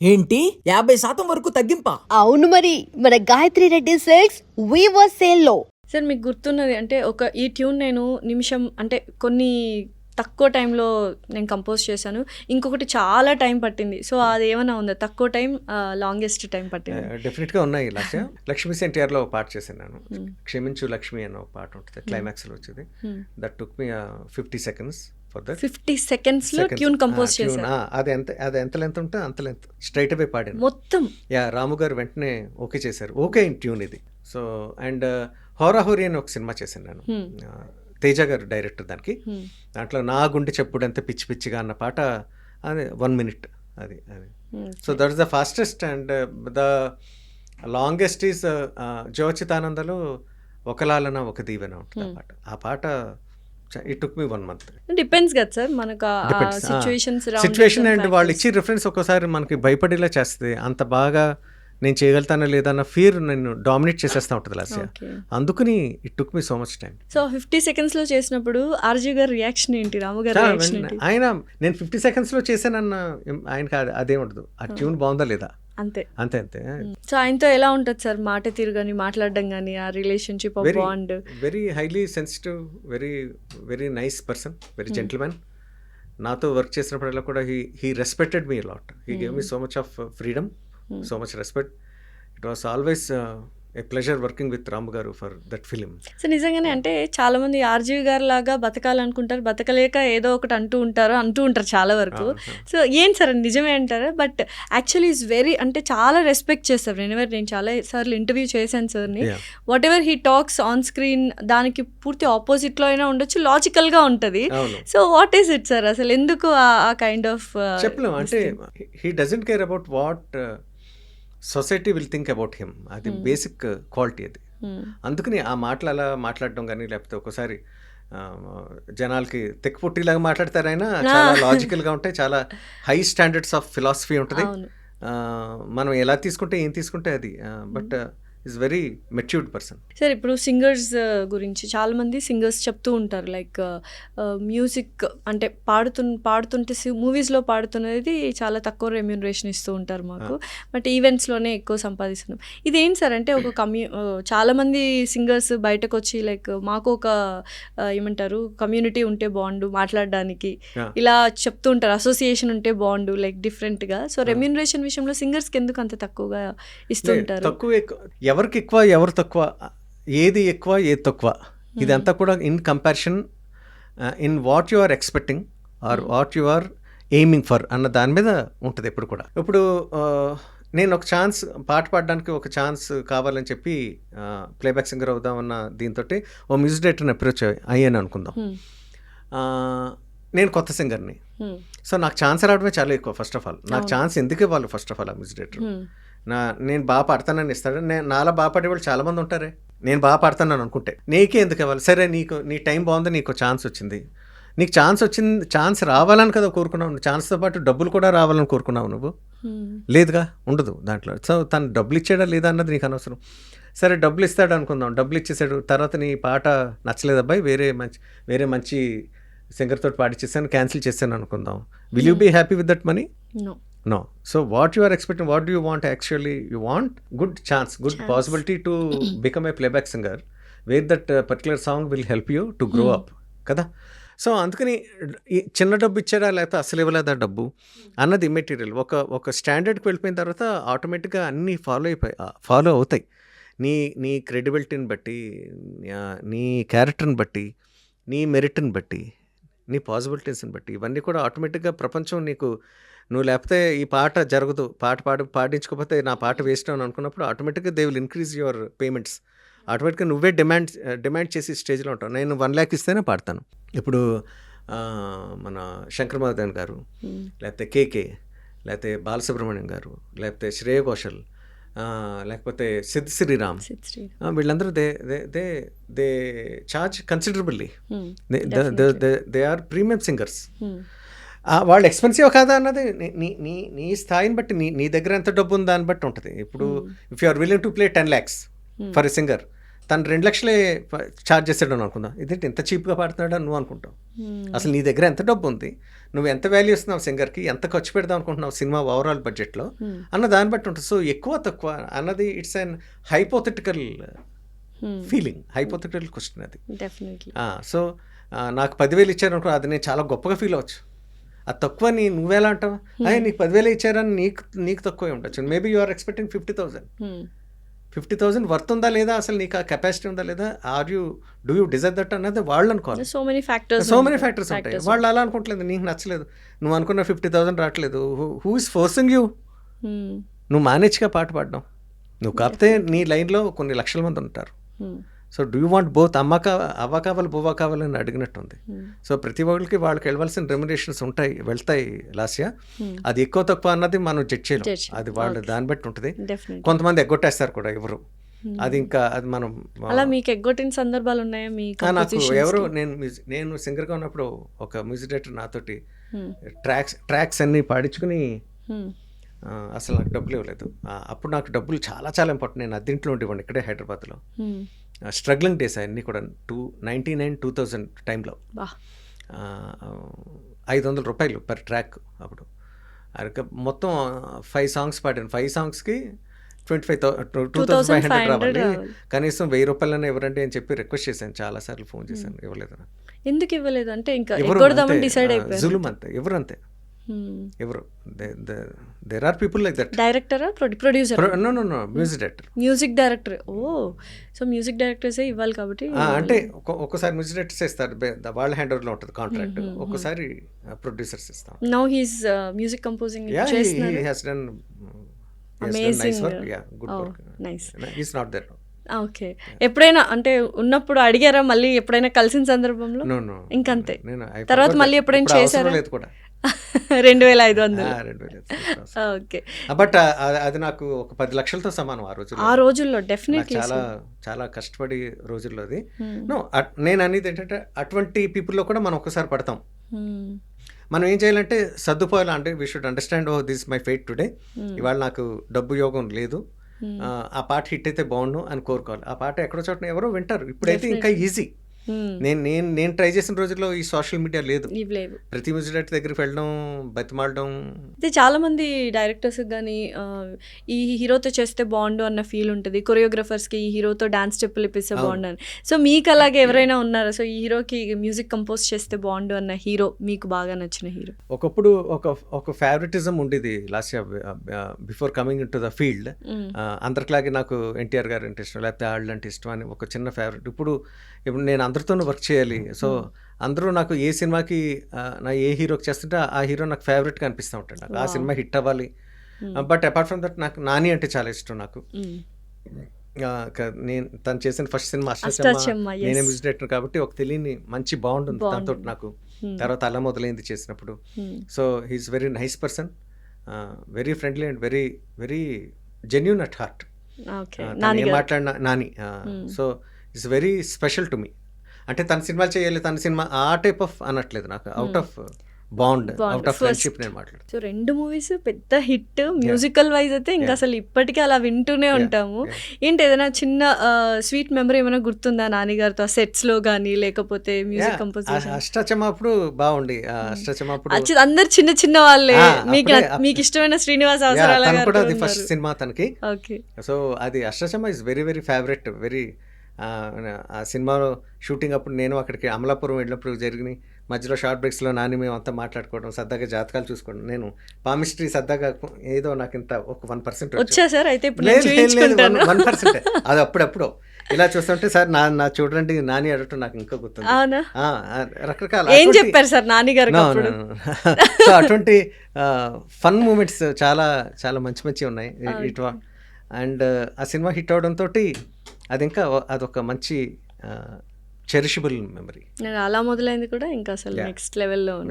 ఏంటి 50% వరకు తగ్గింపా? అవును మరి, మన Gayatri Reddy silks weaver sale లో. సార్ మీకు గుర్తున్నది అంటే ఈ ట్యూన్ నేను నిమిషం అంటే కొన్ని తక్కువ టైంలో నేను కంపోజ్ చేశాను. ఇంకొకటి చాలా టైం పట్టింది. సో అది ఏమైనా ఉందా? తక్కువ టైం, లాంగెస్ట్ టైం పట్టింది? డెఫినెట్గా ఉన్నాయి. లక్ష్మీ సెంటిఆర్లో ఒక పాట చేశాను నేను. క్షమించు లక్ష్మి అన్న ఒక పాట ఉంటుంది, క్లైమాక్స్లో వచ్చేది. That took me 50 seconds for that. 50 secondsలో ట్యూన్ కంపోజ్ చేశాను. అది ఎంత లెంత్ ఉంటే అంత లెంత్ స్ట్రైట్ అవే పాడాను మొత్తం. రాము గారు వెంటనే ఓకే చేశారు. ఓకే ట్యూన్ ఇది. సో అండ్ హోరాహోరీ అని ఒక సినిమా చేశాను నేను, తేజ గారు డైరెక్టర్ దానికి. దాంట్లో నా గుండె చెప్పుడంతా పిచ్చి పిచ్చిగా అన్న పాట, అది 1 minute. అది so that is the fastest and the longest is జోచితానందలో ఒకలాలన ఒక దీవెన ఉంటుంది ఆ పాట. It took me 1 month. Depends కదా సార్ మనకు సిచ్యువేషన్ అండ్ వాళ్ళు ఇచ్చి రిఫరెన్స్ ఒక్కోసారి మనకి భయపడేలా చేస్తుంది. అంత బాగా నేను చేయగలుగుతానా లేదన్న ఫీర్ నేను డామినేట్ చేసేస్తూ ఉంటుంది లాస్య. అందుకని it took me so much time. So 50 secondsలో చేసినప్పుడు ఆర్జీ గారి రియాక్షన్ ఏంటి, రాము గారి రియాక్షన్ ఏంటి? ఆయన నేను 50 secondsలో చేశానన్న ఆయనకి అదే ఉండదు, ఆ ట్యూన్ బాగుందా లేదా అంతే. అంతే. సో ఆయనతో ఎలా ఉంటుంది సార్ మాట తీరు కానీ మాట్లాడడం కానీ, ఆ relationship bond? Very highly sensitive, very very nice person, very gentleman. నాతో వర్క్ చేసినప్పుడల్లా కూడా he respected me lot. He gave me so much of freedom, so much respect. It was always a pleasure working with Ramu garu for that film. So నిజంగానే అంటే చాలా మంది RGV గారు లాగా బతకాలనుకుంటారు, బతకలేక ఏదో ఒకటి అంటూ ఉంటారు చాలా వరకు. సో ఏం సార్ నిజమే అంటారా? బట్ యాక్చువల్లీ ఈజ్ వెరీ అంటే చాలా రెస్పెక్ట్ చేస్తారు. నేను చాలా సార్లు ఇంటర్వ్యూ చేశాను సార్ని. What ever he talks on screen దానికి పూర్తి ఆపోజిట్లో అయినా ఉండొచ్చు, లాజికల్గా ఉంటుంది. So what is it sir, అసలు ఎందుకు ఆ కైండ్ ఆఫ్ చెప్పలేము. అంటే he doesn't care about what society will think about him. అది బేసిక్ క్వాలిటీ అది. అందుకని ఆ మాటలు అలా మాట్లాడడం కానీ, లేకపోతే ఒక్కోసారి జనాలకి తెక్కు పుట్టిలాగా మాట్లాడతారైనా చాలా లాజికల్గా ఉంటాయి, చాలా హై స్టాండర్డ్స్ ఆఫ్ ఫిలాసఫీ ఉంటుంది. మనం ఎలా తీసుకుంటే ఏం తీసుకుంటే అది. But is very matured person. Sir ఇప్పుడు సింగర్స్ గురించి చాలామంది సింగర్స్ చెప్తూ ఉంటారు, లైక్ మ్యూజిక్ అంటే పాడుతుంటే మూవీస్లో పాడుతున్నది చాలా తక్కువ రెమ్యూనరేషన్ ఇస్తూ ఉంటారు మాకు, బట్ ఈవెంట్స్లోనే ఎక్కువ సంపాదిస్తున్నాం. ఇదేంటి సార్ అంటే ఒక చాలామంది సింగర్స్ బయటకు వచ్చి లైక్ మాకు ఒక ఏమంటారు కమ్యూనిటీ ఉంటే బాగుండు మాట్లాడడానికి, ఇలా చెప్తూ ఉంటారు, అసోసియేషన్ ఉంటే బాగుండు లైక్ డిఫరెంట్గా. సో రెమ్యూనరేషన్ విషయంలో సింగర్స్కి ఎందుకు అంత తక్కువగా ఇస్తూ ఉంటారు? ఎవరికి ఎక్కువ ఎవరు తక్కువ, ఏది ఎక్కువ ఏది తక్కువ, ఇదంతా కూడా in comparison in what you are expecting or what you are aiming for అన్న దాని మీద ఉంటుంది ఎప్పుడు కూడా. ఇప్పుడు నేను ఒక ఛాన్స్ పాట పాడడానికి ఒక ఛాన్స్ కావాలని చెప్పి ప్లేబ్యాక్ సింగర్ అవుదామన్న దీంతో ఓ మ్యూజిక్ డైరెక్టర్ని అప్రోచ్ అయ్యాను అనుకుందాం. నేను కొత్త సింగర్ని, సో నాకు ఛాన్స్ రావడమే చాలా ఎక్కువ. ఫస్ట్ ఆఫ్ ఆల్ నాకు ఛాన్స్ ఎందుకు ఇవ్వాలి? ఫస్ట్ ఆఫ్ ఆల్ ఆ మ్యూజిక్ డైరెక్టర్ నేను బాగా పాడతానని ఇస్తాడు. నాలా బాగా పాడేవాళ్ళు చాలామంది ఉంటారే. నేను బాగా పాడతానని అనుకుంటే నీకే ఎందుకు ఇవ్వాలి? సరే నీ టైం బాగుంది, నీకు ఛాన్స్ వచ్చింది, నీకు ఛాన్స్ రావాలని కదా కోరుకున్నావు. ఛాన్స్తో పాటు డబ్బులు కూడా రావాలని కోరుకున్నావు నువ్వు, లేదుగా, ఉండదు దాంట్లో. సో తను డబ్బులు ఇచ్చాడా లేదా అన్నది నీకు అనవసరం. సరే డబ్బులు ఇస్తాడు అనుకుందాం, డబ్బులు ఇచ్చేసాడు, తర్వాత నీ పాట నచ్చలేదు అబ్బాయి, వేరే మంచి సింగర్ తోటి పాడిచ్చేసాను, క్యాన్సిల్ చేశాను అనుకుందాం. Will you be happy with that money? No. So what you are expecting, what do you want actually? You want good chance, good possibility to become a playback singer where that particular song will help you to grow up. కదా. So అందుకని చిన్న డబ్బు ఇచ్చాడా లేకపోతే అసలు ఇవ్వలేదా డబ్బు అన్నది ఇమ్మెటీరియల్. ఒక స్టాండర్డ్కి వెళ్ళిపోయిన తర్వాత ఆటోమేటిక్గా అన్నీ ఫాలో అవుతాయి. నీ క్రెడిబిలిటీని బట్టి, నీ క్యారెక్టర్ని బట్టి, నీ మెరిట్ని బట్టి, నీ పాసిబిలిటీస్ని బట్టి, ఇవన్నీ కూడా ఆటోమేటిక్గా ప్రపంచం నువ్వు లేకపోతే ఈ పాట జరగదు, పాడించుకోకపోతే నా పాట వేస్ట్ అని అనుకున్నప్పుడు ఆటోమేటిక్గా they will increase your payments. ఆటోమేటిక్గా నువ్వే డిమాండ్ చేసి స్టేజ్లో ఉంటావు. నేను 1 lakh ఇస్తేనే పాడతాను. ఇప్పుడు మన శంకర్ మహాదేవన్ గారు, లేకపోతే కేకే, లేకపోతే బాలసుబ్రహ్మణ్యం గారు, లేకపోతే శ్రేయ ఘోషల్, లేకపోతే సిద్ శ్రీరామ్, వీళ్ళందరూ they charge considerably. They are premium singers. వాళ్ళు ఎక్స్పెన్సివ్ కాదా అన్నది నీ స్థాయిని బట్టి, నీ దగ్గర ఎంత డబ్బు ఉందా అని బట్టి ఉంటుంది. ఇప్పుడు if you are willing to play 10 lakhs for a singer, తను 2 లక్షలే ఛార్జ్ చేస్తాడు అని అనుకుందాం, ఇదేంటి ఎంత చీప్గా పాడుతున్నాడు నువ్వు అనుకుంటావు. అసలు నీ దగ్గర ఎంత డబ్బు ఉంది, నువ్వు ఎంత వాల్యూ ఇస్తున్నావు సింగర్కి, ఎంత ఖర్చు పెడదాం అనుకుంటున్నావు సినిమా ఓవరాల్ బడ్జెట్లో అన్న దాన్ని బట్టి ఉంటుంది. సో ఎక్కువ తక్కువ అన్నది it's an hypothetical feeling, hypothetical question అది. డెఫినెట్లీ. సో నాకు 10,000 ఇచ్చారనుకో అది నేను చాలా గొప్పగా ఫీల్ అవ్వచ్చు. అది తక్కువ నువ్వెలా అంటావు, అయ్యే నీకు 10,000 ఇచ్చారని నీకు తక్కువే ఉండొచ్చు. Maybe you are expecting 50,000 worth ఉందా లేదా, అసలు నీకు ఆ కెపాసిటీ ఉందా లేదా, డూ యూ డిజైర్ దట్ అన్నది వాళ్ళు అనుకోవాలి. సో మెనీ ఫ్యాక్టర్స్ ఉంటాయి. వాళ్ళు అలా అనుకోవట్లేదు, నీకు నచ్చలేదు, నువ్వు అనుకున్న 50,000 రావట్లేదు. Who is forcing you? నువ్వు మేనేజ్గా పాట పాడడం, నువ్వు కాకపోతే నీ లైన్లో కొన్ని లక్షల మంది ఉంటారు. So do you want both, అవ్వ కావాలి బువ్వ కావాలని అడిగినట్టుంది. సో ప్రతి ఒక్కరికి వాళ్ళకి వెళ్ళవలసిన రెమ్యునరేషన్స్ వెళ్తాయి లాస్యా. అది ఎక్కువ తక్కువ అన్నది మనం జడ్జ్ చేయలేం, అది వాళ్ళ దాన్ని బట్టి ఉంటుంది. కొంతమంది ఎగ్గొట్టేస్తారు కూడా ఎవరు, అది ఇంకా అది మనం. అలా మీకు ఎగ్గొట్టిన సందర్భాలు ఉన్నాయా? నాకు ఎవరు, నేను సింగర్గా ఉన్నప్పుడు ఒక మ్యూజిక్ డైరెక్టర్ నాతోటి ట్రాక్స్ అన్ని పాడించుకుని అసలు నాకు డబ్బులు ఇవ్వలేదు. అప్పుడు నాకు డబ్బులు చాలా చాలా ఇంపార్టెంట్. నేను అద్దెంట్లో ఉండేవాడిని ఇక్కడే హైదరాబాద్లో. స్ట్రగ్లింగ్ డేస్ అన్నీ కూడా 1999-2000 టైంలో 500 రూపాయలు పర్ ట్రాక్. అప్పుడు మొత్తం 5 సాంగ్స్ పాడాను. 5 సాంగ్స్కి 2,500 రావాలి. కనీసం 1,000 రూపాయలనే ఇవ్వరండి అని చెప్పి రిక్వెస్ట్ చేశాను, చాలాసార్లు ఫోన్ చేశాను, ఇవ్వలేదు. ఎందుకు ఇవ్వలేదు అంటే ఇంకా ఎగ్గొడదామని డిసైడ్ అయిపోయారు. జులుం అంతే, ఎవరు అంతే, ఎవరు. There are people like that. డైరెక్టరా, producer? No music director. Music director. So music డైరెక్టర్సే ఇవ్వాలి కాబట్టి. అంటే ఒక్కసారి మ్యూజిక్ డైరెక్టర్స్ ఇస్తారు, వాళ్ళ హ్యాండ్ ఓవర్లో ఉంటుంది కాంట్రాక్ట్. ఒక్కసారి ప్రొడ్యూసర్స్ ఇస్తాం. నౌ హీస్ మ్యూజిక్ కంపోజింగ్ చేస్తున్నారు. He has done nice work. Yeah, good work. Nice. He's not there. Okay. ఎప్పుడైనా అంటే ఉన్నప్పుడు అడిగారా మళ్ళీ ఎప్పుడైనా కలిసిన సందర్భంలో? నో ఇంకంతే. తర్వాత మళ్ళీ ఎప్పుడైనా చేశారా? లేదు కూడా. 2,500. ఓకే. బట్ అది నాకు ఒక 10 లక్షలతో సమానం ఆ రోజుల్లో. డెఫినెట్లీ చాలా చాలా కష్టపడి రోజుల్లో అది. నేను అనేది ఏంటంటే అటువంటి పీపుల్లో కూడా మనం ఒకసారి పడతాం. మనం ఏం చేయాలంటే సర్దుపోయాలి. అంటే we should understand, this my fate today, ఇవాళ నాకు డబ్బు యోగం లేదు, ఆ పాట హిట్ అయితే బాగుండు అని కోరుకోవాలి. ఆ పాట ఎక్కడో చోట ఎవరో వింటారు. ఇప్పుడైతే ఇంకా ఈజీ. నేను ట్రై చేసిన రోజుల్లో ఈ సోషల్ మీడియా లేదు. ప్రతి మ్యూజిక్ డైరెక్టర్ దగ్గరికి వెళ్ళడం, బతిమాలడం. అయితే చాలా మంది డైరెక్టర్స్ కానీ ఈ హీరోతో చేస్తే బాగుండు అన్న ఫీల్ ఉంటుంది. కొరియోగ్రఫర్స్కి ఈ హీరోతో డాన్స్ స్టెప్పులు ఇప్పిస్తే బాగుండు అని. సో మీకు అలాగే ఎవరైనా ఉన్నారా? సో ఈ హీరోకి మ్యూజిక్ కంపోజ్ చేస్తే బాగుండు అన్న హీరో, మీకు బాగా నచ్చిన హీరో? ఒకప్పుడు ఒక ఫేవరెటిజం ఉండేది last year before coming in to the field. అందరిలాగే నాకు ఎన్టీఆర్ గారు అంటే ఇష్టం, లేకపోతే వాళ్ళు అంటే ఇష్టం అని ఒక చిన్న ఫేవరెట్. ఇప్పుడు నేను అందరితోనూ వర్క్ చేయాలి. సో అందరూ నాకు ఏ సినిమాకి నా ఏ హీరోకి చేస్తుంటే ఆ హీరో నాకు ఫేవరెట్గా అనిపిస్తూ ఉంటాడు. నాకు ఆ సినిమా హిట్ అవ్వాలి. బట్ అపార్ట్ ఫ్రమ్ దట్ నాకు నాని అంటే చాలా ఇష్టం. నాకు నేను తను చేసిన ఫస్ట్ సినిమా అష్టాచమ్మ, నేనే మ్యూజిక్ డైరెక్టర్ కాబట్టి ఒక తెలియని మంచి బాండ్ ఉంది దాంతో నాకు. తర్వాత అలా మొదలైంది చేసినప్పుడు. So he is very nice person, very friendly and very very genuine at heart. ఏం మాట్లాడినా Nani. So it's very special to me. అంటే తన సినిమాలు చేయాలి, తన సినిమా ఆ టైప్ ఆఫ్ అనట్లేదు, నాకు out of bond, out of friendship నేను మాట్లాడుతాను. సో 2 మూవీస్ పెద్ద హిట్, మ్యూజికల్ వైజ్ అయితే ఇంకా అసలు ఇప్పటికీ అలా వింటూనే ఉంటాము. ఏంటి ఏదైనా చిన్న స్వీట్ మెమరీ ఏమైనా గుర్తుందా నాన్నగారితో సెట్స్ లో కానీ, లేకపోతే మ్యూజిక్ కంపోజిషన్? అష్టాచమ్మ అప్పుడు బాగుండి. అష్టాచమ్మ అప్పుడు అందరు చిన్న చిన్న వాళ్ళే. మీకు ఇష్టమైన శ్రీనివాస్ అవసరాల కూడా అది ఫస్ట్ సినిమా తనకి. ఓకే. సో అది Ashtachamma is very very favourite. Very ఆ సినిమాలో షూటింగ్ అప్పుడు నేను అక్కడికి అమలాపురం వెళ్ళినప్పుడు జరిగినాయి. మధ్యలో షార్ట్ బ్రేక్స్లో నాని మేము అంతా మాట్లాడుకోవడం, సరదాగా జాతకాలు చూసుకోవడం. నేను పామిస్ట్రీ సరదాగా ఏదో నాకు ఇంత ఒక 1% వచ్చా సార్? అయితే 1% అది అప్పుడప్పుడు ఇలా చూస్తుంటే సార్ నా చూడండి నాని అడగటం నాకు ఇంకా గుర్తుంది. రకరకాల ఏం చెప్పారు సార్ నాని గారు? సో అటువంటి ఫన్ మూమెంట్స్ చాలా చాలా మంచి మంచి ఉన్నాయి. అండ్ ఆ సినిమా హిట్ అవడంతో అది ఇంకా అదొక మంచి చెరిషబుల్ మెమరీ. అలా మొదలైంది కూడా ఇంకా అసలు నెక్స్ట్ లెవెల్లో ఉంది.